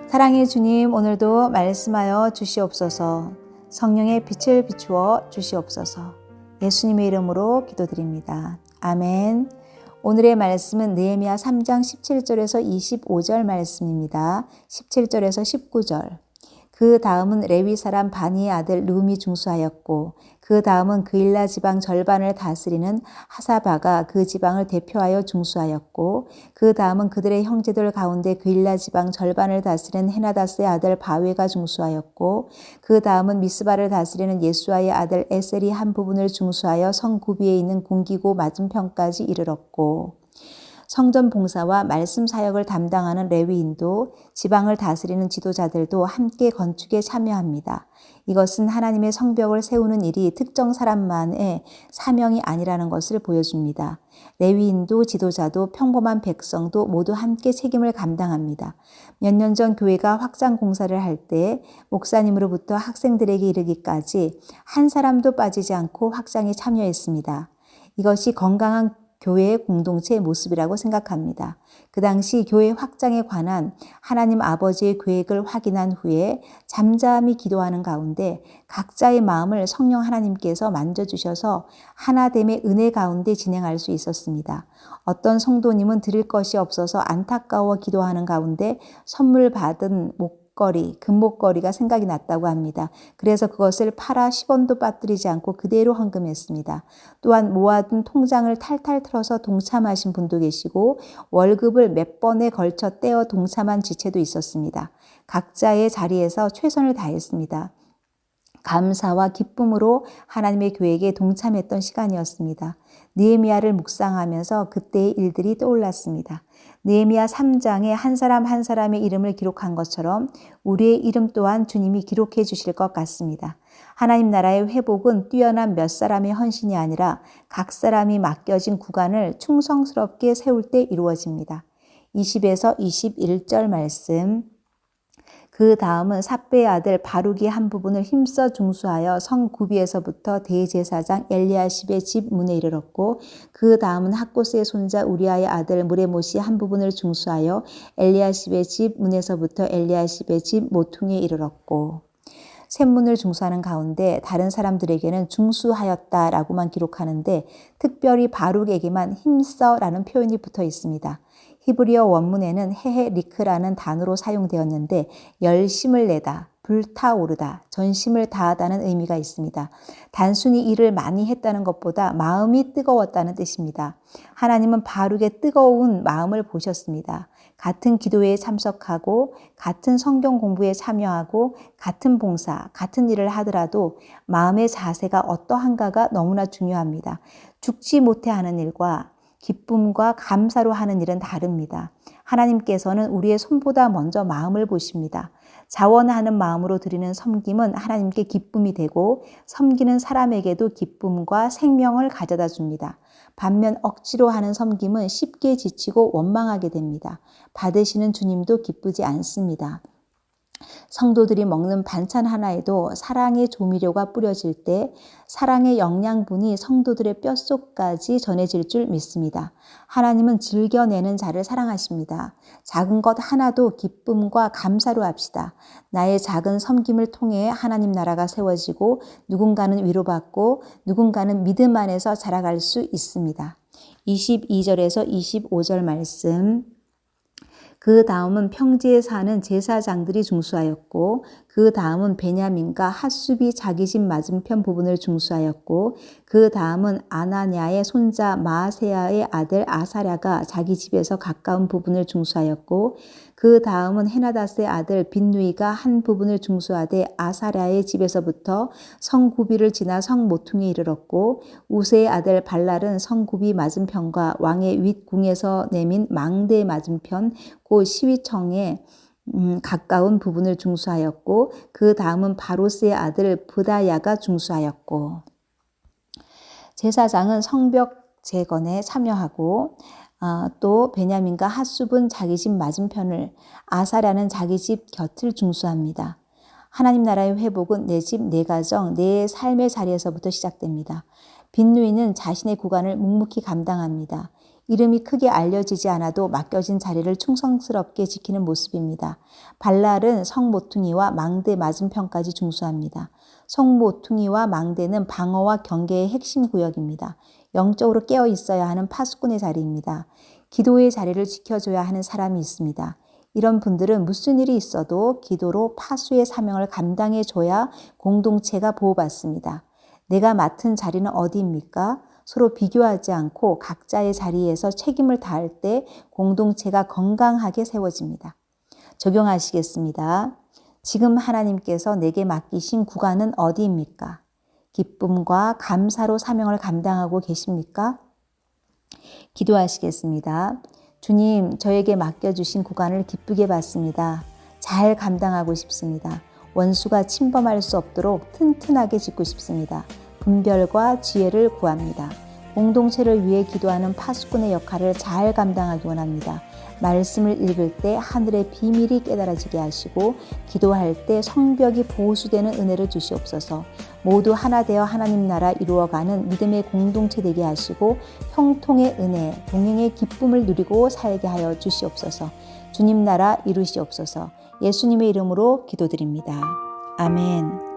사랑의 주님, 오늘도 말씀하여 주시옵소서. 성령의 빛을 비추어 주시옵소서. 예수님의 이름으로 기도드립니다. 아멘. 오늘의 말씀은 느헤미야 3장 17절에서 25절 말씀입니다. 17절에서 19절. 그 다음은 레위 사람 바니의 아들 lum이 중수하였고, 그 다음은 그일라 지방 절반을 다스리는 하사바가 그 지방을 대표하여 중수하였고, 그 다음은 그들의 형제들 가운데 그일라 지방 절반을 다스리는 헤나다스의 아들 바웨가 중수하였고, 그 다음은 미스바를 다스리는 예수아의 아들 에셀이 한 부분을 중수하여 성 구비에 있는 공기고 맞은편까지 이르렀고, 성전 봉사와 말씀 사역을 담당하는 레위인도 지방을 다스리는 지도자들도 함께 건축에 참여합니다. 이것은 하나님의 성벽을 세우는 일이 특정 사람만의 사명이 아니라는 것을 보여줍니다. 레위인도 지도자도 평범한 백성도 모두 함께 책임을 감당합니다. 몇 년 전 교회가 확장 공사를 할 때 목사님으로부터 학생들에게 이르기까지 한 사람도 빠지지 않고 확장에 참여했습니다. 이것이 건강한 교회의 공동체의 모습이라고 생각합니다. 그 당시 교회 확장에 관한 하나님 아버지의 계획을 확인한 후에 잠잠히 기도하는 가운데 각자의 마음을 성령 하나님께서 만져주셔서 하나됨의 은혜 가운데 진행할 수 있었습니다. 어떤 성도님은 드릴 것이 없어서 안타까워 기도하는 가운데 선물 받은 금목걸이가 생각이 났다고 합니다. 그래서 그것을 팔아 10원도 빠뜨리지 않고 그대로 헌금했습니다. 또한 모아둔 통장을 탈탈 털어서 동참하신 분도 계시고 월급을 몇 번에 걸쳐 떼어 동참한 지체도 있었습니다. 각자의 자리에서 최선을 다했습니다. 감사와 기쁨으로 하나님의 계획에 동참했던 시간이었습니다. 느헤미야를 묵상하면서 그때의 일들이 떠올랐습니다. 느헤미야 3장에 한 사람 한 사람의 이름을 기록한 것처럼 우리의 이름 또한 주님이 기록해 주실 것 같습니다. 하나님 나라의 회복은 뛰어난 몇 사람의 헌신이 아니라 각 사람이 맡겨진 구간을 충성스럽게 세울 때 이루어집니다. 20에서 21절 말씀. 그 다음은 삿배의 아들 바룩이 한 부분을 힘써 중수하여 성 구비에서부터 대제사장 엘리야십의 집 문에 이르렀고, 그 다음은 학고스의 손자 우리아의 아들 무레못이 한 부분을 중수하여 엘리야십의 집 문에서부터 엘리야십의 집 모퉁이에 이르렀고, 샘문을 중수하는 가운데 다른 사람들에게는 중수하였다라고만 기록하는데 특별히 바룩에게만 힘써라는 표현이 붙어 있습니다. 히브리어 원문에는 헤헤리크라는 단어로 사용되었는데 열심을 내다, 불타오르다, 전심을 다하다는 의미가 있습니다. 단순히 일을 많이 했다는 것보다 마음이 뜨거웠다는 뜻입니다. 하나님은 바룩의 뜨거운 마음을 보셨습니다. 같은 기도회에 참석하고 같은 성경 공부에 참여하고 같은 봉사, 같은 일을 하더라도 마음의 자세가 어떠한가가 너무나 중요합니다. 죽지 못해 하는 일과 기쁨과 감사로 하는 일은 다릅니다. 하나님께서는 우리의 손보다 먼저 마음을 보십니다. 자원하는 마음으로 드리는 섬김은 하나님께 기쁨이 되고 섬기는 사람에게도 기쁨과 생명을 가져다 줍니다. 반면 억지로 하는 섬김은 쉽게 지치고 원망하게 됩니다. 받으시는 주님도 기쁘지 않습니다. 성도들이 먹는 반찬 하나에도 사랑의 조미료가 뿌려질 때 사랑의 영양분이 성도들의 뼛속까지 전해질 줄 믿습니다. 하나님은 즐겨내는 자를 사랑하십니다. 작은 것 하나도 기쁨과 감사로 합시다. 나의 작은 섬김을 통해 하나님 나라가 세워지고 누군가는 위로받고 누군가는 믿음 안에서 자라갈 수 있습니다. 22절에서 25절 말씀. 그 다음은 평지에 사는 제사장들이 중수하였고, 그 다음은 베냐민과 핫숲이 자기 집 맞은편 부분을 중수하였고, 그 다음은 아나냐의 손자 마아세야의 아들 아사랴가 자기 집에서 가까운 부분을 중수하였고, 그 다음은 헤나다스의 아들 빈누이가 한 부분을 중수하되 아사랴의 집에서부터 성구비를 지나 성모퉁이에 이르렀고, 우세의 아들 발랄은 성구비 맞은편과 왕의 윗궁에서 내민 망대 맞은편 그 시위청에 가까운 부분을 중수하였고, 그 다음은 바로스의 아들 브다야가 중수하였고, 제사장은 성벽 재건에 참여하고 또 베냐민과 핫숲은 자기 집 맞은편을, 아사랴는 자기 집 곁을 중수합니다. 하나님 나라의 회복은 내 집, 내 가정, 내 삶의 자리에서부터 시작됩니다. 빈누이는 자신의 구간을 묵묵히 감당합니다. 이름이 크게 알려지지 않아도 맡겨진 자리를 충성스럽게 지키는 모습입니다. 발랄은 성모퉁이와 망대 맞은편까지 중수합니다. 성모퉁이와 망대는 방어와 경계의 핵심 구역입니다. 영적으로 깨어 있어야 하는 파수꾼의 자리입니다. 기도의 자리를 지켜줘야 하는 사람이 있습니다. 이런 분들은 무슨 일이 있어도 기도로 파수의 사명을 감당해줘야 공동체가 보호받습니다. 내가 맡은 자리는 어디입니까? 서로 비교하지 않고 각자의 자리에서 책임을 다할 때 공동체가 건강하게 세워집니다. 적용하시겠습니다. 지금 하나님께서 내게 맡기신 구간은 어디입니까? 기쁨과 감사로 사명을 감당하고 계십니까? 기도하시겠습니다. 주님, 저에게 맡겨주신 구간을 기쁘게 받습니다. 잘 감당하고 싶습니다. 원수가 침범할 수 없도록 튼튼하게 짓고 싶습니다. 분별과 지혜를 구합니다. 공동체를 위해 기도하는 파수꾼의 역할을 잘 감당하기 원합니다. 말씀을 읽을 때 하늘의 비밀이 깨달아지게 하시고 기도할 때 성벽이 보수되는 은혜를 주시옵소서. 모두 하나 되어 하나님 나라 이루어가는 믿음의 공동체 되게 하시고 형통의 은혜, 동행의 기쁨을 누리고 살게 하여 주시옵소서. 주님 나라 이루시옵소서. 예수님의 이름으로 기도드립니다. 아멘.